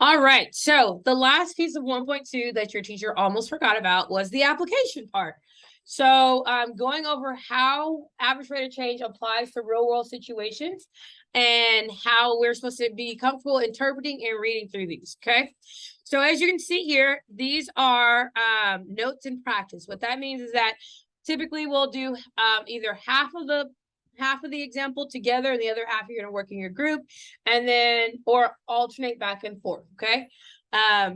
All right, so the last piece of 1.2 that your teacher almost forgot about was the application part. So going over how average rate of change applies to real world situations and how we're supposed to be comfortable interpreting and reading through these, okay? So as you can see here, these are notes in practice. What that means is that typically we'll do either half of the example together and the other half you're going to work in your group, and then or alternate back and forth. Okay.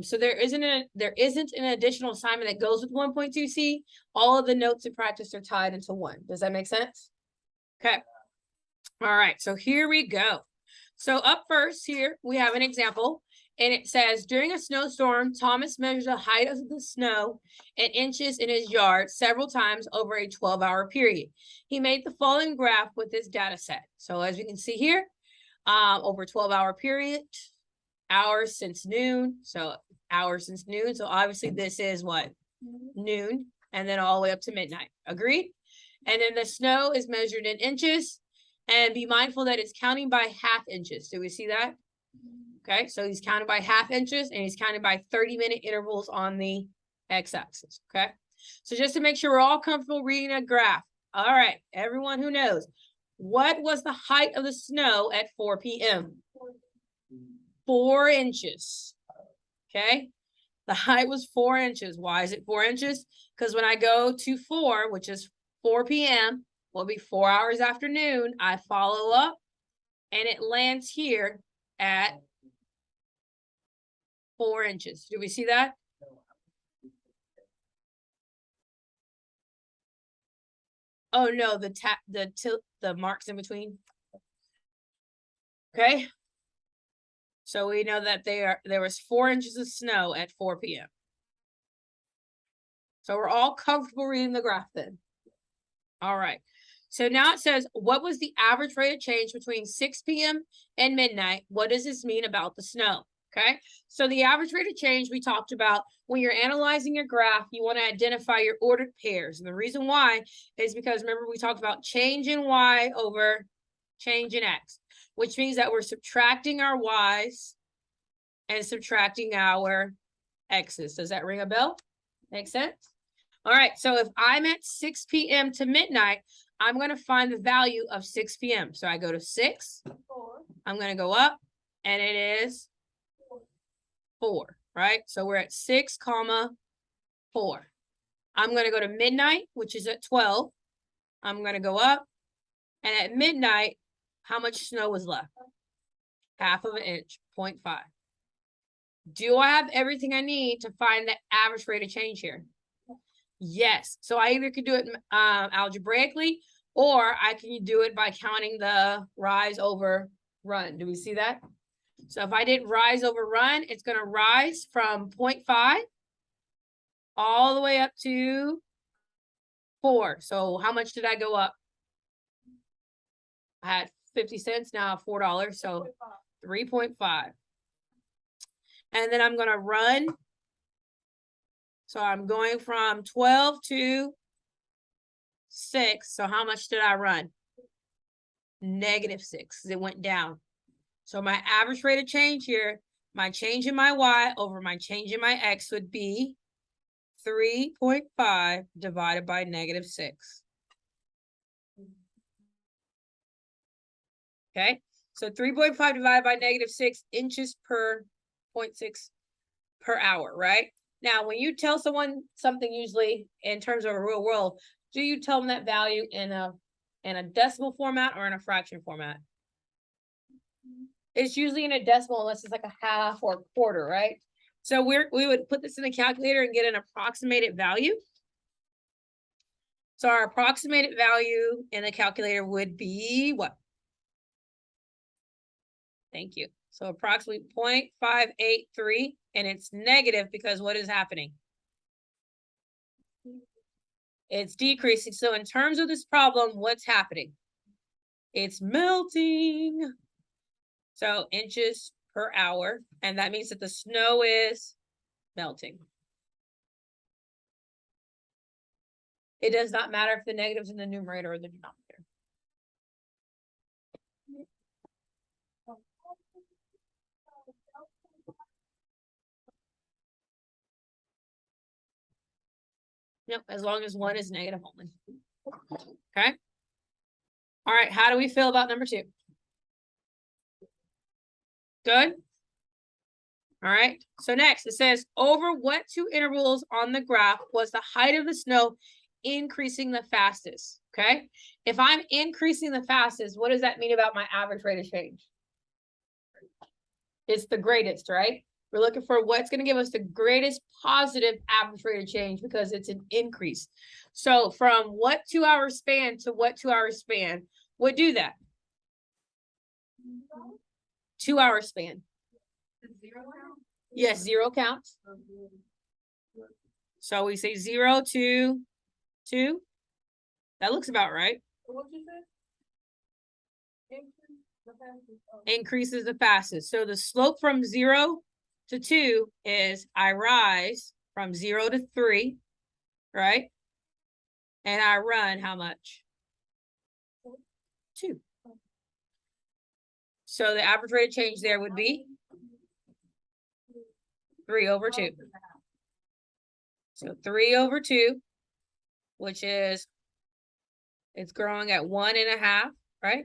So there isn't an additional assignment that goes with 1.2C. All of the notes in practice are tied into one. Does that make sense? Okay. All right, so here we go. So up first here, we have an example, and it says, during a snowstorm, Thomas measured the height of the snow in inches in his yard several times over a 12-hour period. He made the following graph with his data set. So as you can see here, over a 12-hour period, hours since noon. So hours since noon. So obviously this is what? Noon, and then all the way up to midnight. Agreed? And then the snow is measured in inches. And be mindful that it's counting by half inches. Do we see that? Okay, so he's counting by half inches and he's counting by 30-minute intervals on the x-axis. Okay, so just to make sure we're all comfortable reading a graph. All right, everyone who knows, what was the height of the snow at 4 p.m.? 4 inches. Okay, the height was 4 inches. Why is it 4 inches? Because when I go to 4, which is 4 p.m., will be 4 hours after noon. I follow up and it lands here at 4 inches. Do we see that? Oh no, the marks in between. Okay. So we know that there was 4 inches of snow at 4 p.m. So we're all comfortable reading the graph then. All right. So now it says, what was the average rate of change between 6 p.m. and midnight? What does this mean about the snow? Okay, so the average rate of change we talked about, when you're analyzing your graph, you want to identify your ordered pairs. And the reason why is because remember we talked about change in Y over change in X, which means that we're subtracting our Y's and subtracting our X's. Does that ring a bell? Make sense? All right, so if I'm at 6 p.m. to midnight, I'm going to find the value of 6 p.m. So I go to 6, I'm going to go up, and it is 4, right? So we're at 6, 4. I'm going to go to midnight, which is at 12. I'm going to go up, and at midnight, how much snow was left? Half of an inch, 0.5. Do I have everything I need to find the average rate of change here? Yes. So I either could do it algebraically, or I can do it by counting the rise over run. Do we see that? So if I did rise over run, it's going to rise from 0.5 all the way up to 4. So how much did I go up? I had 50 cents, now I have $4. So 3.5. And then I'm going to run. So I'm going from 12 to 6. So how much did I run? -6. It went down. So my average rate of change here, my change in my Y over my change in my X would be 3.5 divided by -6. Okay, so 3.5 divided by -6 inches per 0.6 per hour, right? Now, when you tell someone something, usually in terms of a real world, do you tell them that value in a decimal format or in a fraction format? It's usually in a decimal unless it's like a half or a quarter, right? So we would put this in the calculator and get an approximated value. So our approximated value in the calculator would be what? Thank you. So approximately 0.583, and it's negative because what is happening? It's decreasing. So in terms of this problem, what's happening? It's melting. So inches per hour, and that means that the snow is melting. It does not matter if the negative's in the numerator or the denominator. Yep, as long as one is negative only. Okay. All right, how do we feel about number 2? Good? All right, so next it says, over what 2 intervals on the graph was the height of the snow increasing the fastest? Okay, if I'm increasing the fastest, what does that mean about my average rate of change? It's the greatest, right? We're looking for what's going to give us the greatest positive average rate of change because it's an increase. So from what 2-hour span to what 2-hour span would do that? 2-hour span. Yes, 0 counts. So we say 0 to 2. That looks about right. What did you say? Increases the fastest. So the slope from 0 to 2 is I rise from 0 to 3, right? And I run how much? 2. So the average rate of change there would be 3 over 2. So 3 over 2, which is, it's growing at 1.5, right?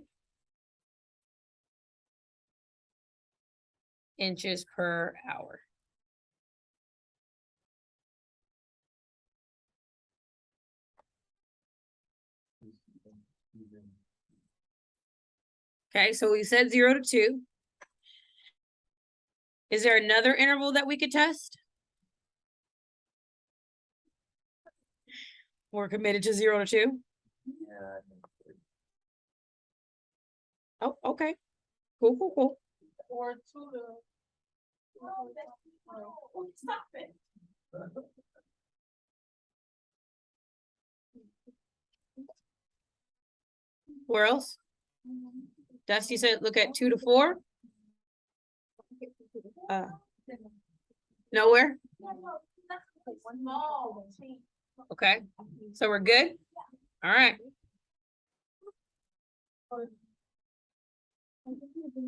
Inches per hour. Okay, so we said 0 to 2. Is there another interval that we could test? We're committed to 0 to 2? Oh, okay. Cool, cool, cool. Or 2 to... Stop it. Where else? Dusty said look at 2 to 4. Nowhere? Okay, so we're good? All right.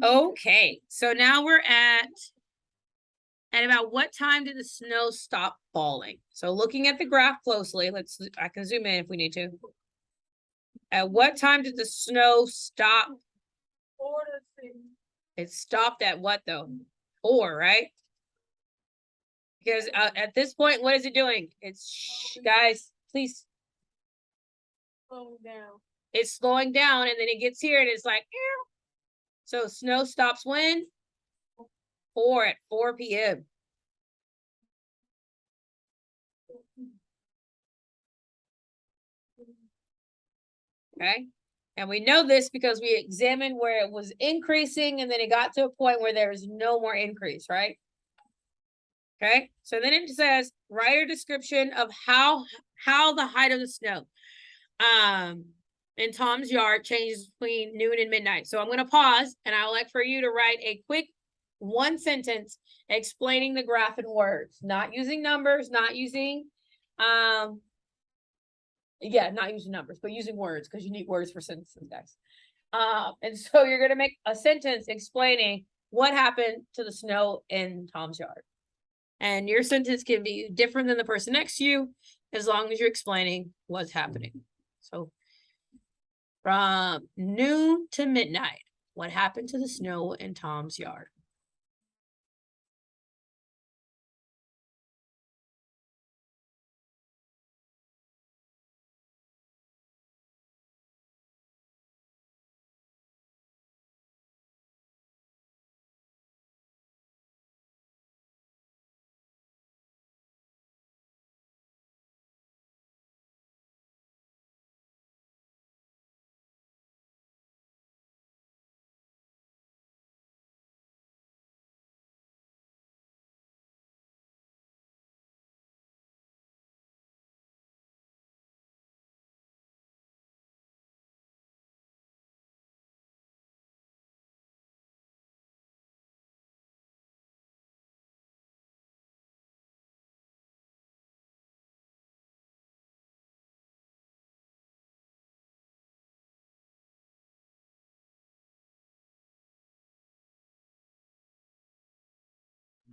Okay, so now we're at about what time did the snow stop falling? So looking at the graph closely, I can zoom in if we need to. At what time did the snow stop? 4 to 6. It stopped at what though? 4, right? Because at this point, what is it doing? It's, guys, please. Slowing down. It's slowing down, and then it gets here, and it's like, ew. So snow stops when? 4 at 4 p.m. Okay. And we know this because we examined where it was increasing, and then it got to a point where there was no more increase, right? Okay, so then it says, write a description of how the height of the snow in Tom's yard changes between noon and midnight. So I'm going to pause, and I would like for you to write a quick 1 sentence explaining the graph in words, not using numbers, not using, not using numbers, but using words, because you need words for sentences, guys. And so you're going to make a sentence explaining what happened to the snow in Tom's yard. And your sentence can be different than the person next to you, as long as you're explaining what's happening. So from noon to midnight, what happened to the snow in Tom's yard?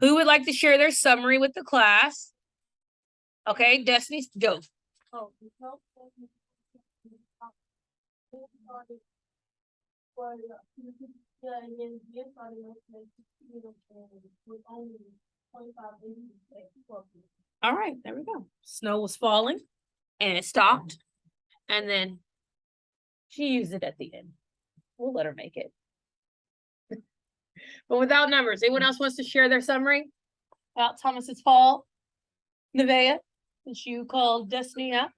Who would like to share their summary with the class? Okay, Destiny, go. All right, there we go. Snow was falling and it stopped. And then she used it at the end. We'll let her make it. But without numbers, anyone else wants to share their summary about Thomas's fall? Nevaeh, since you called Destiny up.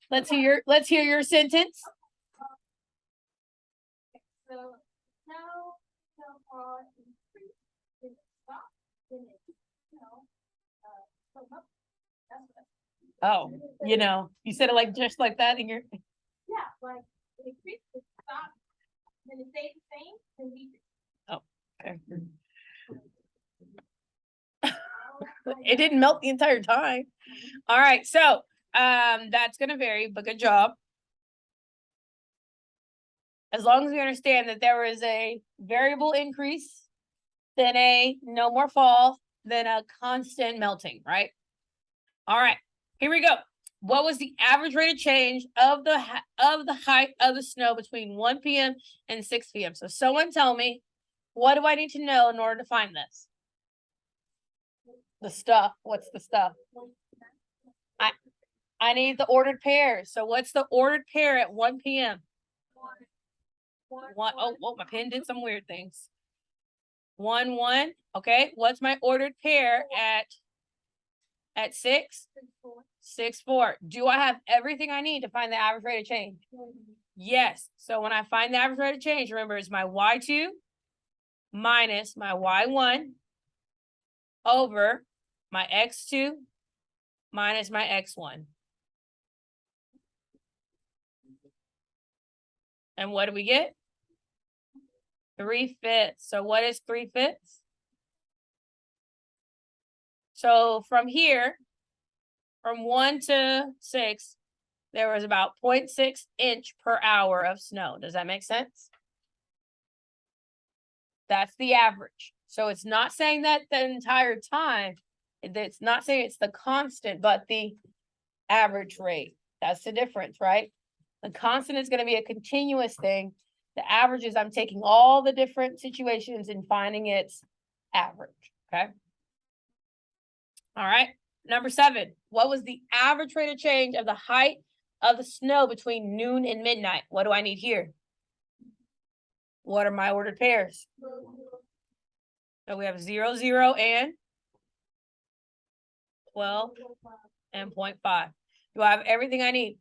Let's hear your sentence. So now far increased, then it stopped, then it, so up. That's what. Oh, you said it like just like that in your. Yeah, like it increased, it stopped, then it stayed the same, then decreased. Oh, okay. It didn't melt the entire time. All right, so that's gonna vary, but good job. As long as we understand that there was a variable increase, then a no more fall, then a constant melting, right? All right, here we go. What was the average rate of change of the height of the snow between 1 p.m. and 6 p.m.? So someone tell me, what do I need to know in order to find this? The stuff. What's the stuff? I need the ordered pairs. So what's the ordered pair at 1 p.m.? One. Oh, my pen did some weird things. 1, 1. Okay. What's my ordered pair at 6? 6, 4. Do I have everything I need to find the average rate of change? Yes. So when I find the average rate of change, remember, it's my Y2 minus my Y1 over my X2 minus my X1. And what do we get? 3/5. So what is 3/5? So from here, from 1 to 6, there was about 0.6 inch per hour of snow. Does that make sense? That's the average. So it's not saying that the entire time. It's not saying it's the constant, but the average rate. That's the difference, right? The constant is going to be a continuous thing. The average is I'm taking all the different situations and finding its average. Okay. All right. Number 7. What was the average rate of change of the height of the snow between noon and midnight? What do I need here? What are my ordered pairs? So we have 0, 0, and 12 and 0.5. Do I have everything I need?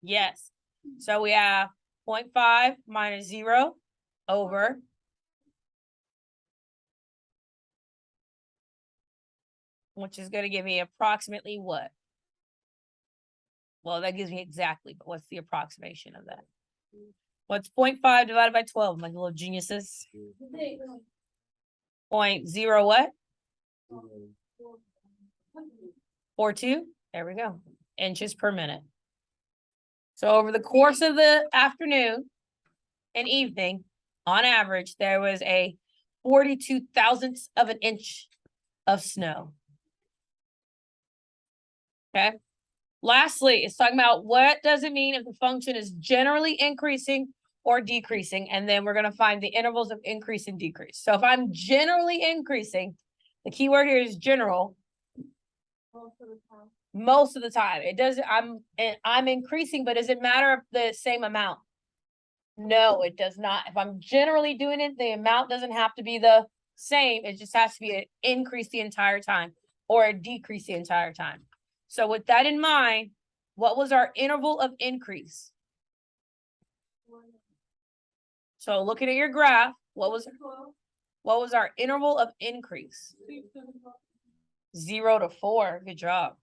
Yes. So we have 0.5 minus 0 over which is going to give me approximately what? Well, that gives me exactly, but what's the approximation of that? What's 0.5 divided by 12, my little geniuses? 0.0 what? 42. There we go. Inches per minute. So over the course of the afternoon and evening, on average, there was a 42 thousandths of an inch of snow. Okay. Lastly, it's talking about what does it mean if the function is generally increasing or decreasing, and then we're going to find the intervals of increase and decrease. So if I'm generally increasing, the key word here is general. Most of the time. It doesn't, I'm increasing, but does it matter the same amount? No, it does not. If I'm generally doing it, the amount doesn't have to be the same. It just has to be an increase the entire time or a decrease the entire time. So with that in mind, what was our interval of increase? So looking at your graph, what was our interval of increase? 0 to 4. Good job.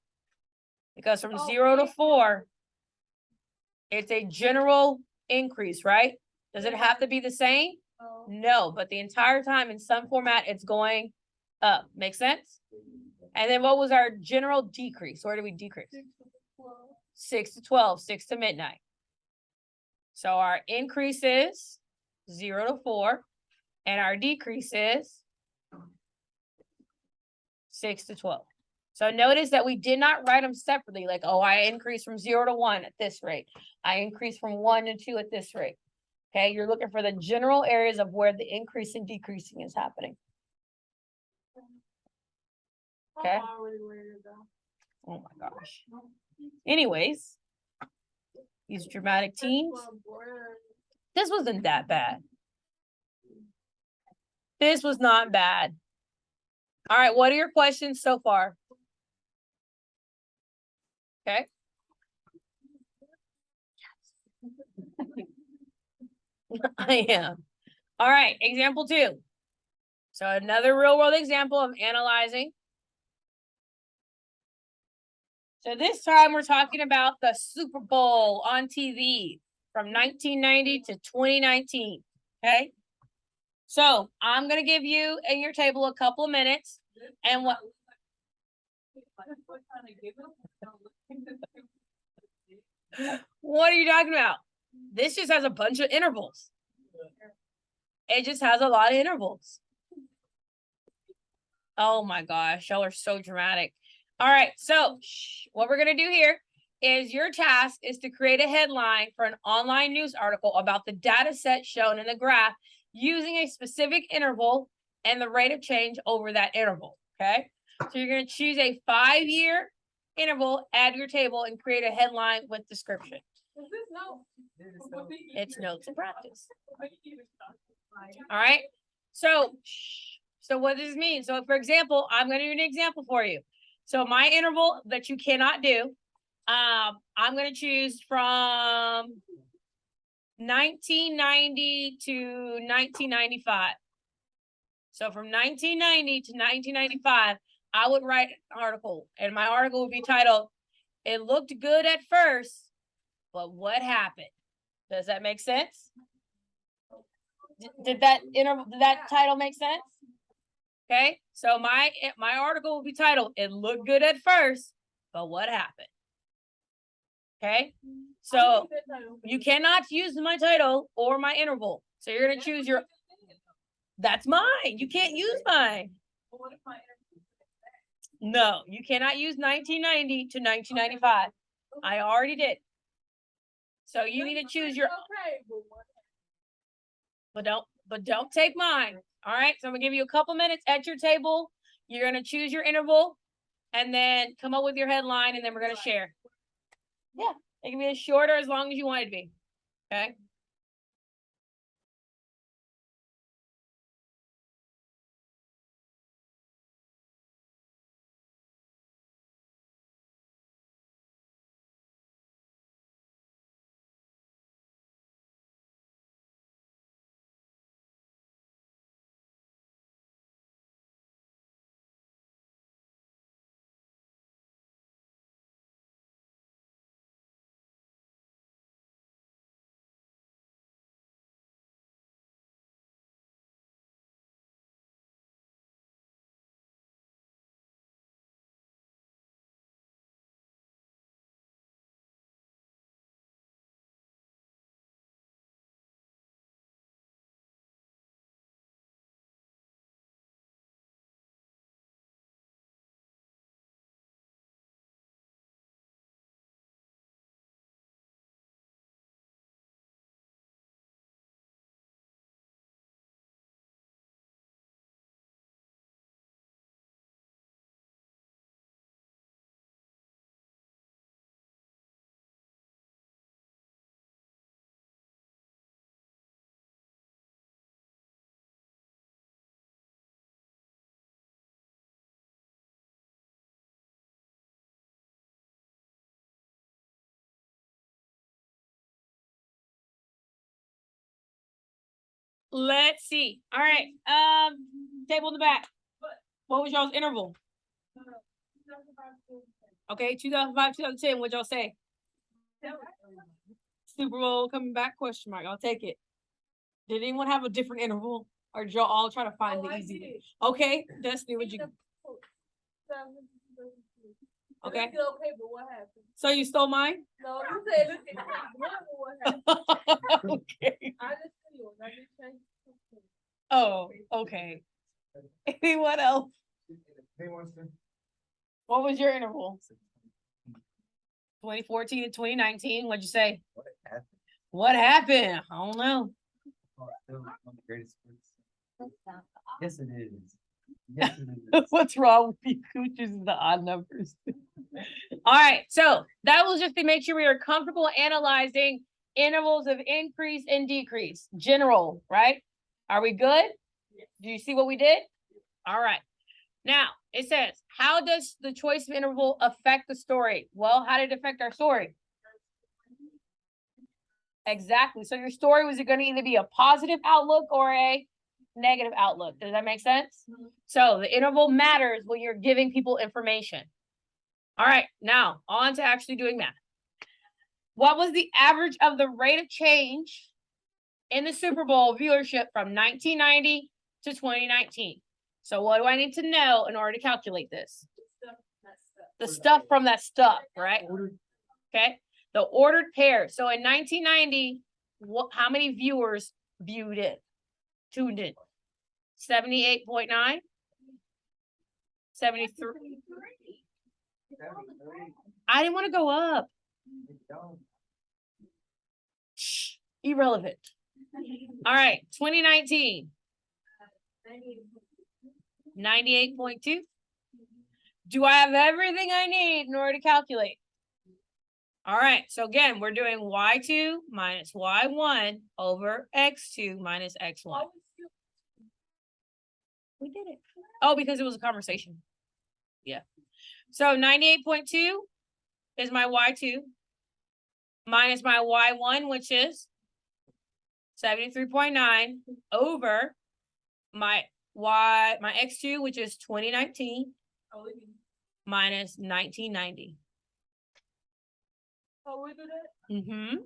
Because from 0 to 4, it's a general increase, right? Does it have to be the same? No, but the entire time in some format, it's going up. Make sense? And then what was our general decrease? Where did we decrease? 6 to 12, 6 to midnight. So our increase is 0 to 4, and our decrease is 6 to 12. So notice that we did not write them separately, like, oh, I increased from 0 to 1 at this rate. I increased from 1 to 2 at this rate. Okay, you're looking for the general areas of where the increase and decreasing is happening. Okay. Oh my gosh. Anyways, these dramatic teens. This wasn't that bad. This was not bad. All right, what are your questions so far? Okay. I am. All right, example 2. So another real world example of analyzing. So this time we're talking about the Super Bowl on TV from 1990 to 2019. Okay. So I'm going to give you in your table a couple of minutes and what. What are you talking about? This just has a bunch of intervals. It just has a lot of intervals. Oh my gosh, y'all are so dramatic. All right, so what we're gonna do here is your task is to create a headline for an online news article about the data set shown in the graph using a specific interval and the rate of change over that interval, okay? So you're gonna choose a 5-year interval, add your table, and create a headline with description. Is this note? It's notes and practice. All right, so what does this mean? So for example, I'm going to do an example for you. So my interval that you cannot do, I'm going to choose from 1990 to 1995. So from 1990 to 1995, I would write an article, and my article would be titled, "It looked good at first, but what happened?" Does that make sense? Did that title make sense? Okay, so my article will be titled, "It looked good at first, but what happened?" Okay, so you cannot use my title or my interval. So you're gonna choose your. That's mine. You can't use mine. No, you cannot use 1990 to 1995. I already did. So you need to choose your. But don't take mine. All right. So I'm gonna give you a couple minutes at your table. You're gonna choose your interval and then come up with your headline, and then we're gonna share. Yeah, it can be as short or as long as you want it to be. Okay. Let's see. All right. Table in the back. What was y'all's interval? Okay, 2005, 2010. What'd y'all say? Super Bowl coming back? Question mark. I'll take it. Did anyone have a different interval, or did y'all all try to find the easy one? Okay, Destiny, what'd you? Okay. Okay, but what happened? So you stole mine? No, you said what happened. Okay. I just change. Oh, okay. Anyone else? What was your interval? 2014 to 2019. What'd you say? What happened? What happened? I don't know. Oh, still one of the greatest sports. Yes, it is. Yes, it is. What's wrong with you? Who chooses the odd numbers? All right, so that was just to make sure we are comfortable analyzing intervals of increase and decrease. General, right? Are we good? Do you see what we did? All right. Now, it says, how does the choice of interval affect the story? Well, how did it affect our story? Exactly. So your story was going to either be a positive outlook or a negative outlook. Does that make sense? So the interval matters when you're giving people information. All right, now on to actually doing math. What was the average of the rate of change in the Super Bowl viewership from 1990 to 2019? So what do I need to know in order to calculate this? The stuff from that stuff, right? Okay. The ordered pair. So in 1990, how many viewers viewed it? Tuned in? 78.9? 73? I didn't want to go up. Shh, irrelevant. All right, 2019. 98.2. Do I have everything I need in order to calculate? All right, so again, we're doing y2 minus y1 over x2 minus x1. We did it. Oh, because it was a conversation. Yeah. So 98.2 is my y2 minus my y1, which is 73.9 over my x2, which is 2019 minus 1990. Oh, we do that? Mm-hmm.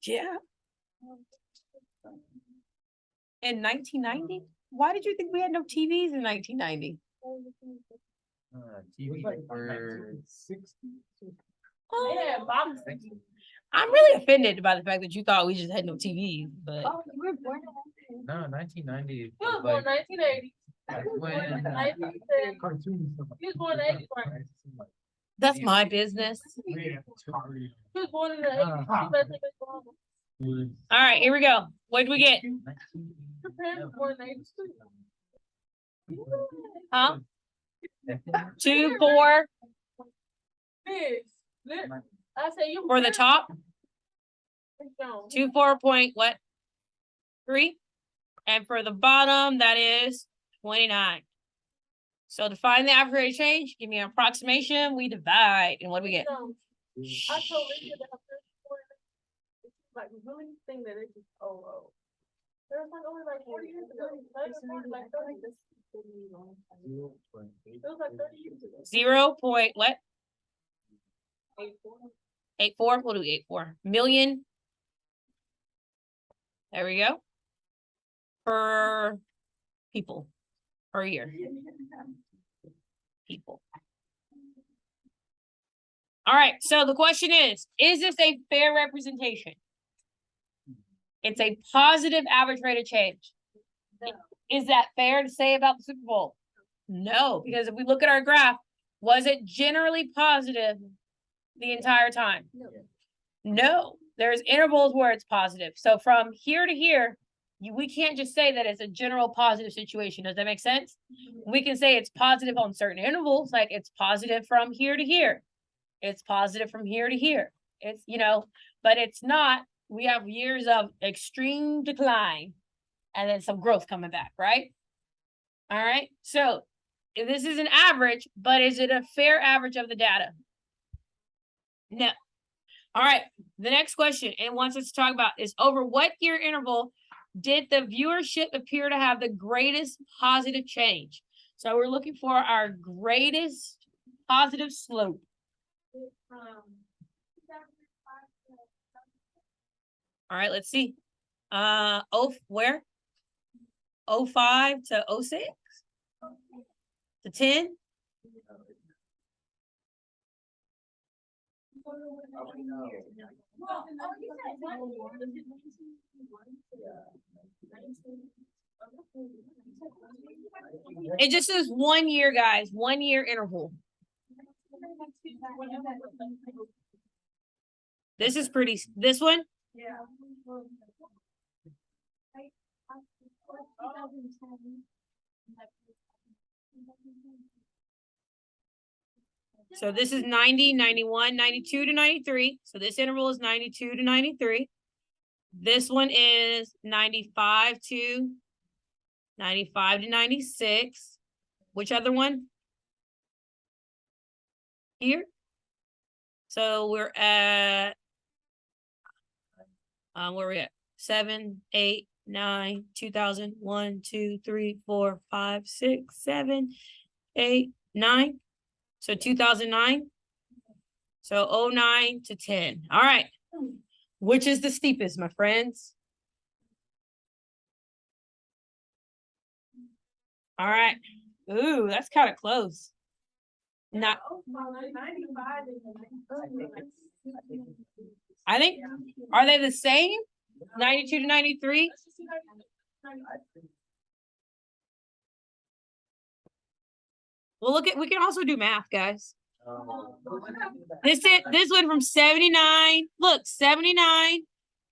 Yeah. In 1990? Why did you think we had no TVs in 1990? TV for 60. Yeah, Bob. I'm really offended by the fact that you thought we just had no TVs, but Oh, you were born in No, 1990. He was born in 1980. When Cartoons. He was born in 81. that's my business. He was born in the 80s. All right, here we go. What did we get? Your parents were born in 82. Huh? 2, 4 Big. I say you for the top. 2, 4 point what? 3. And for the bottom, that is 29. So to find the average rate of change, give me an approximation. We divide, and what do we get? I told Lisa that her parents were born in it's like really think that it's just There was like only like 40 years ago. Like 30. It was like 30 years ago. 0 point what? 84. 84. We'll do 84 million. There we go. Per people per year. People. All right. So the question is this a fair representation? It's a positive average rate of change. No. Is that fair to say about the Super Bowl? No, because if we look at our graph, was it generally positive the entire time? No. No, there's intervals where it's positive. So from here to here, we can't just say that it's a general positive situation. Does that make sense? We can say it's positive on certain intervals, like it's positive from here to here. It's positive from here to here. It's, but it's not. We have years of extreme decline and then some growth coming back, right? All right. So this is an average, but is it a fair average of the data? No. All right. The next question and wants us to talk about is over what year interval did the viewership appear to have the greatest positive change? So we're looking for our greatest positive slope. All right, let's see. Where? 05 to 06? To 10? It just says 1 year, guys, 1 year interval. This is pretty, this one? Yeah. So this is 90, 91, 92 to 93. So this interval is 92 to 93. This one is 95 to 96. Which other one? Here. So we're at, where are we at? 7, 8, 9, 2000, 1, 2, 3, 4, 5, 6, 7, 8, 9. So 2009. So 09 to 10. All right. Which is the steepest, my friends? All right. Ooh, that's kind of close. Not, I think, are they the same? 92 to 93? Well, look at, we can also do math, guys. This went from 79, look, 79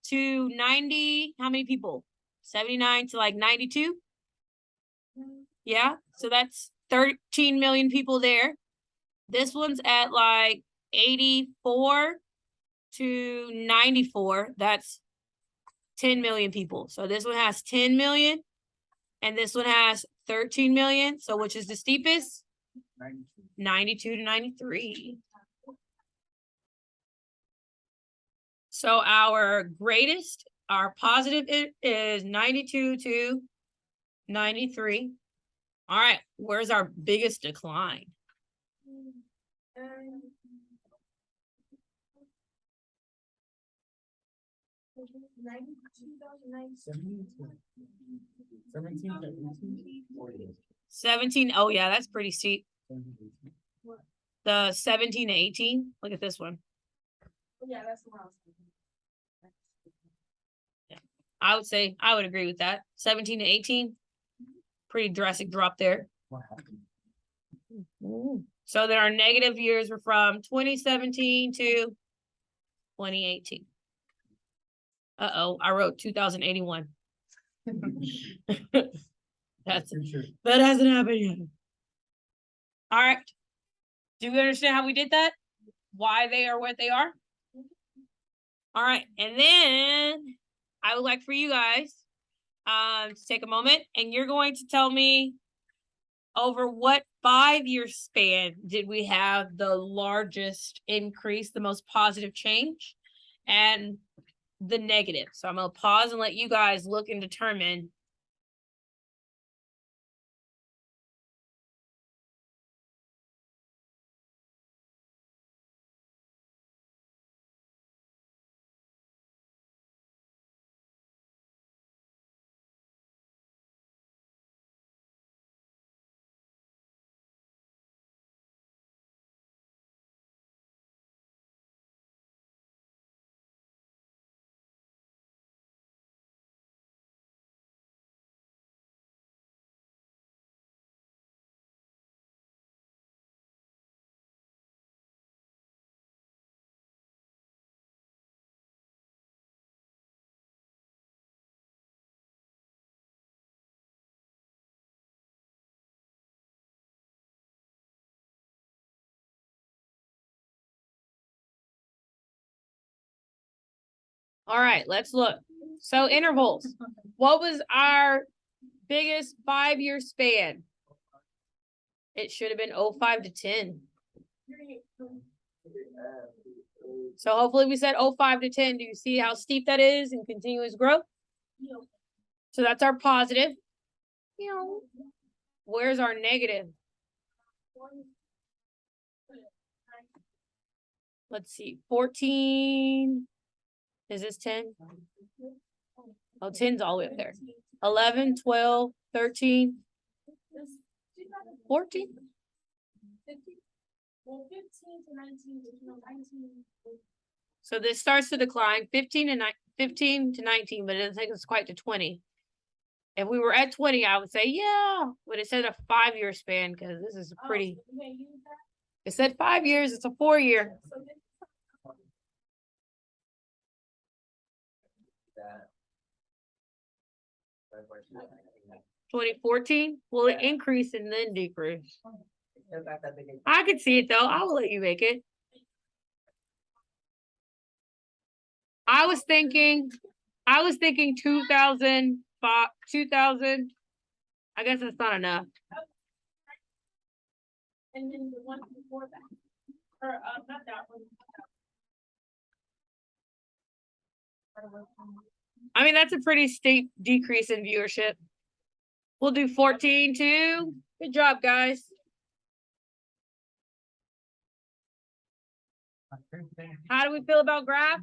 to 90, how many people? 79 to like 92? Yeah, so that's 13 million people there. This one's at like 84 to 94. That's 10 million people. So this one has 10 million and this one has 13 million. So which is the steepest? 92 to 93. So our greatest, our positive is 92 to 93. All right, where's our biggest decline? $17. Oh yeah, that's pretty steep. The 17 to 18. Look at this one. Yeah, that's the one I was thinking. Yeah, I would say I would agree with that. 17 to 18. Pretty drastic drop there. So then our negative years were from 2017 to 2018. Uh-oh, I wrote 2081. That hasn't happened yet. All right. Do we understand how we did that? Why they are what they are? All right. And then I would like for you guys to take a moment and you're going to tell me over what 5-year span did we have the largest increase, the most positive change, and the negative. So I'm going to pause and let you guys look and determine. All right, let's look. So intervals. What was our biggest 5-year span? It should have been 05 to 10. So hopefully we said 05 to 10. Do you see how steep that is in continuous growth? So that's our positive. Where's our negative? Let's see, 14. Is this 10? Oh, 10's all the way up there. 11, 12, 13, 14. So this starts to decline 15 to 19, but it doesn't take us quite to 20. If we were at 20, I would say, yeah, but it said a 5-year span because this is pretty. It said 5 years, it's a 4-year. That. 2014, will it increase and then decrease? Still got that big. I could see it though. I will let you make it. I was thinking 2005, 2000. I guess that's not enough. And then the one before that, or, not that one. I mean, that's a pretty steep decrease in viewership. We'll do 14 too. Good job, guys. How do we feel about graph?